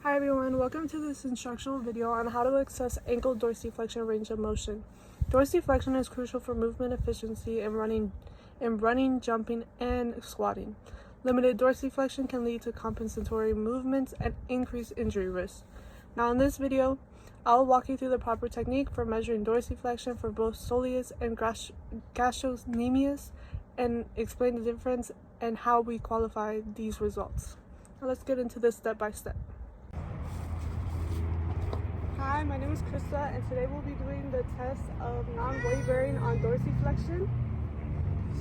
Hi everyone, welcome to this instructional video on how to assess ankle dorsiflexion range of motion. Dorsiflexion is crucial for movement efficiency in running, jumping, and squatting. Limited dorsiflexion can lead to compensatory movements and increased injury risk. Now in this video, I'll walk you through the proper technique for measuring dorsiflexion for both soleus and gastrocnemius and explain the difference and how we qualify these results. Now let's get into this step by step. Hi, my name is Krista, and today we'll be doing the test of non-weight bearing on dorsiflexion.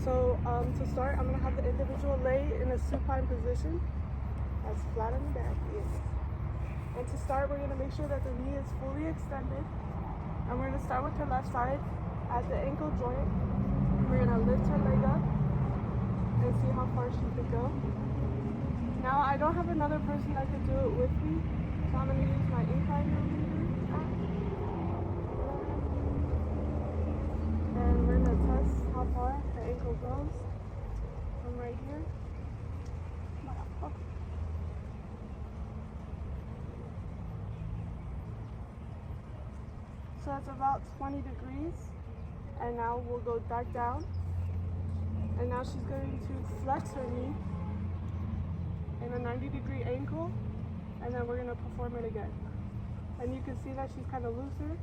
So to start, I'm going to have the individual lay in a supine position. That's flat on the back, yes. And to start, we're going to make sure that the knee is fully extended. And we're going to start with her left side at the ankle joint. We're going to lift her leg up and see how far she could go. Now, I don't have another person that could do it with me, so I'm going to use my incline over here. And we're going to test how far the ankle goes from right here. So that's about 20 degrees. And now we'll go back down. And now she's going to flex her knee in a 90-degree ankle. And then we're going to perform it again. And you can see that she's kind of looser.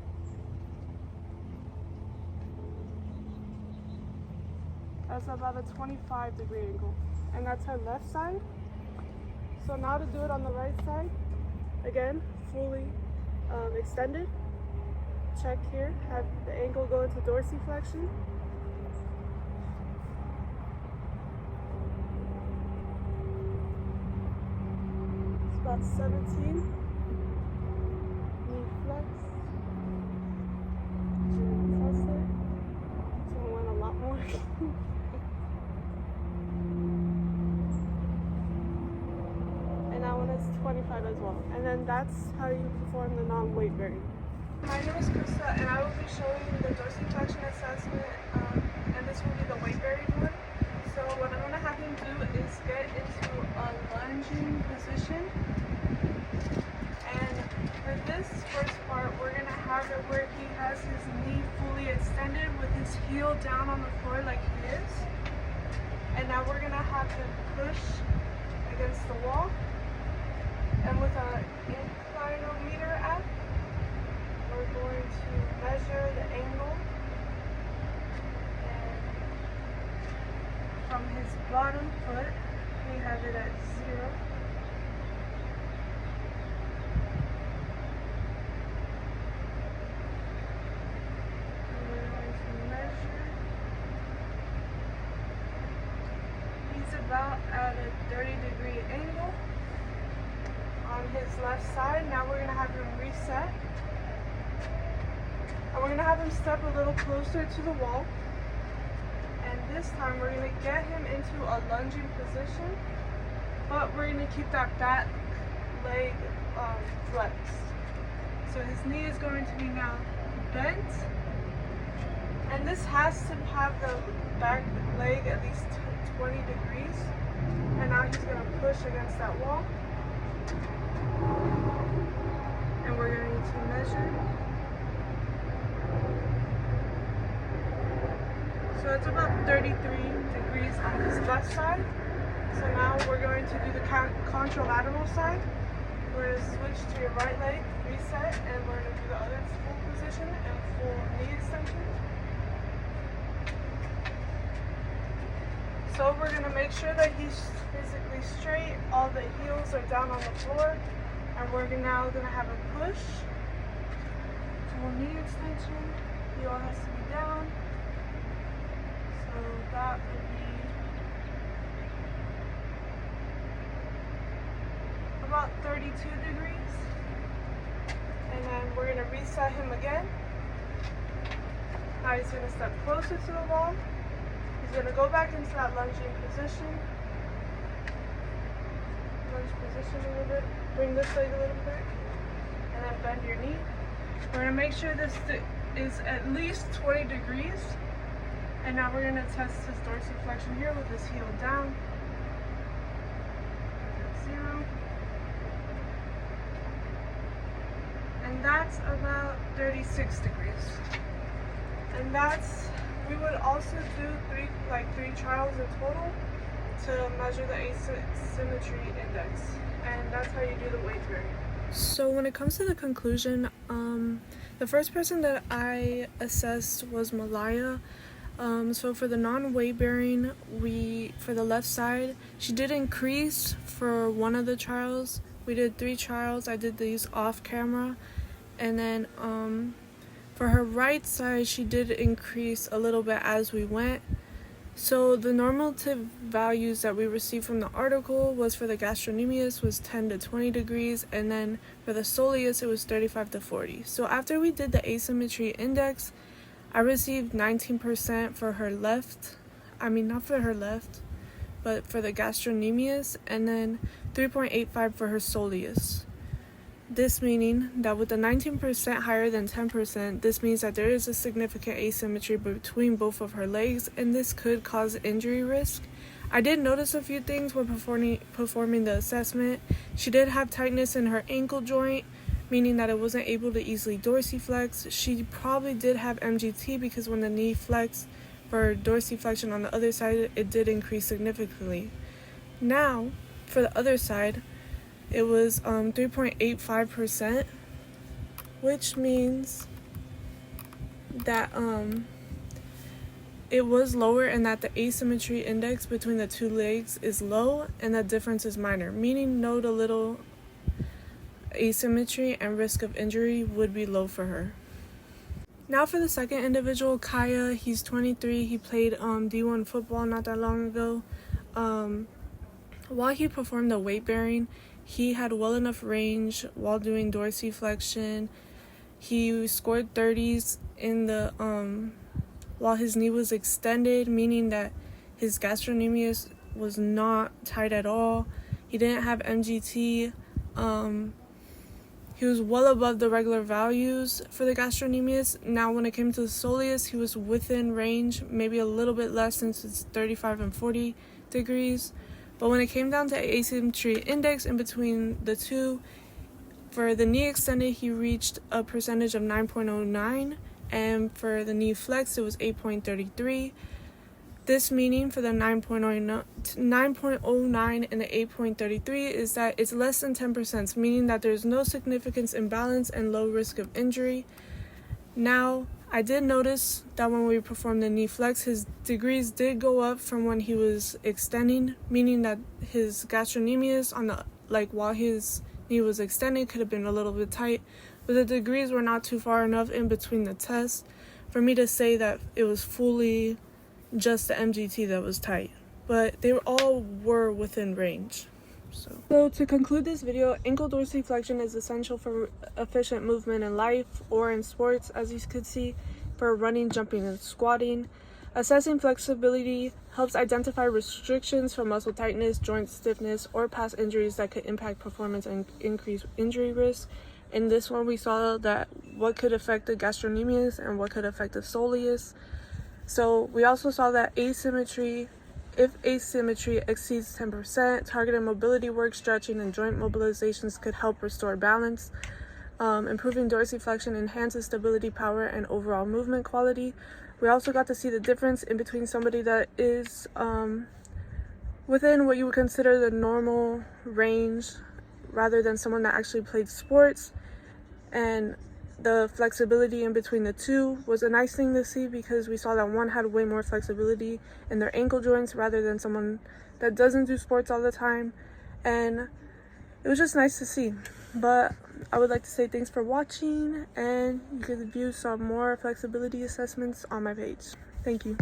That's about a 25-degree angle. And that's her left side. So now to do it on the right side, again, fully extended. Check here, have the ankle go into dorsiflexion. It's about 17. Flex. Test it. So I went a lot more. And that one is 25 as well. And then that's how you perform the non-weight bearing. My name is Krista, and I will be showing the dorsiflexion assessment, and this will be the weight bearing one. So what I'm going to have him do is get into a lunging position. And for this first part, we're going to have it where he has his knee fully extended with his heel down on the floor like he is. And now we're going to have him push against the wall. And with an inclinometer app, we're going to measure the angle. And from his bottom foot, we have it at 0. About at a 30-degree angle on his left side. Now we're going to have him reset. And we're going to have him step a little closer to the wall. And this time we're going to get him into a lunging position, but we're going to keep that back leg flexed. So his knee is going to be now bent. And this has to have the back leg at least 20 degrees, and now he's going to push against that wall, and we're going to measure. So it's about 33 degrees on his left side. So now we're going to do the contralateral side. We're going to switch to your right leg, reset, and we're going to do the other full position and full knee extension. So we're going to make sure that he's physically straight, all the heels are down on the floor, and we're now going to have a push, full knee extension, heel has to be down, so that would be about 32 degrees, and then we're going to reset him again. Now he's going to step closer to the wall. He's going to go back into that lunging position. Lunge position a little bit. Bring this leg a little bit. And then bend your knee. We're going to make sure this is at least 20 degrees. And now we're going to test his dorsiflexion here with his heel down. 0. that's about 36 degrees. And we would also do three trials in total to measure the asymmetry index. And that's how you do the weight bearing. So when it comes to the conclusion, the first person that I assessed was Malaya. So for the non-weight bearing, for the left side, she did increase for one of the trials. We did 3 trials. I did these off camera. And then for her right side, she did increase a little bit as we went. So the normative values that we received from the article was for the gastrocnemius was 10 to 20 degrees, and then for the soleus it was 35 to 40. So after we did the asymmetry index, I received 19% for her left. I mean, not for her left, but for the gastrocnemius, and then 3.85 for her soleus. This meaning that with the 19% higher than 10%, this means that there is a significant asymmetry between both of her legs, and this could cause injury risk. I did notice a few things when performing the assessment. She did have tightness in her ankle joint, meaning that it wasn't able to easily dorsiflex. She probably did have MGT because when the knee flexed for dorsiflexion on the other side, it did increase significantly. Now, for the other side, it was 3.85%, which means that it was lower and that the asymmetry index between the 2 legs is low and the difference is minor, meaning no to little asymmetry and risk of injury would be low for her. Now for the second individual, Kaya, he's 23. He played D1 football not that long ago. While he performed the weight bearing, he had well enough range while doing dorsiflexion. He scored 30s in the while his knee was extended, meaning that his gastrocnemius was not tight at all. He didn't have MGT. He was well above the regular values for the gastrocnemius. Now when it came to the soleus, he was within range, maybe a little bit less since it's 35 and 40 degrees. But when it came down to asymmetry index in between the two, for the knee extended, he reached a percentage of 9.09, and for the knee flexed, it was 8.33. This meaning for the 9.09 and the 8.33 is that it's less than 10%, meaning that there's no significant imbalance and low risk of injury. Now, I did notice that when we performed the knee flex, his degrees did go up from when he was extending, meaning that his gastrocnemius while his knee was extended could have been a little bit tight, but the degrees were not too far enough in between the tests for me to say that it was fully just the MGT that was tight, but they all were within range. So to conclude this video, ankle dorsiflexion is essential for efficient movement in life or in sports, as you could see, for running, jumping, and squatting. Assessing flexibility helps identify restrictions for muscle tightness, joint stiffness, or past injuries that could impact performance and increase injury risk. In this one, we saw that what could affect the gastrocnemius and what could affect the soleus. So we also saw that if asymmetry exceeds 10%, targeted mobility work, stretching, and joint mobilizations could help restore balance. Improving dorsiflexion enhances stability, power, and overall movement quality. We also got to see the difference in between somebody that is within what you would consider the normal range rather than someone that actually played sports. And the flexibility in between the two was a nice thing to see because we saw that one had way more flexibility in their ankle joints rather than someone that doesn't do sports all the time. And it was just nice to see. But I would like to say thanks for watching, and you can view some more flexibility assessments on my page. Thank you.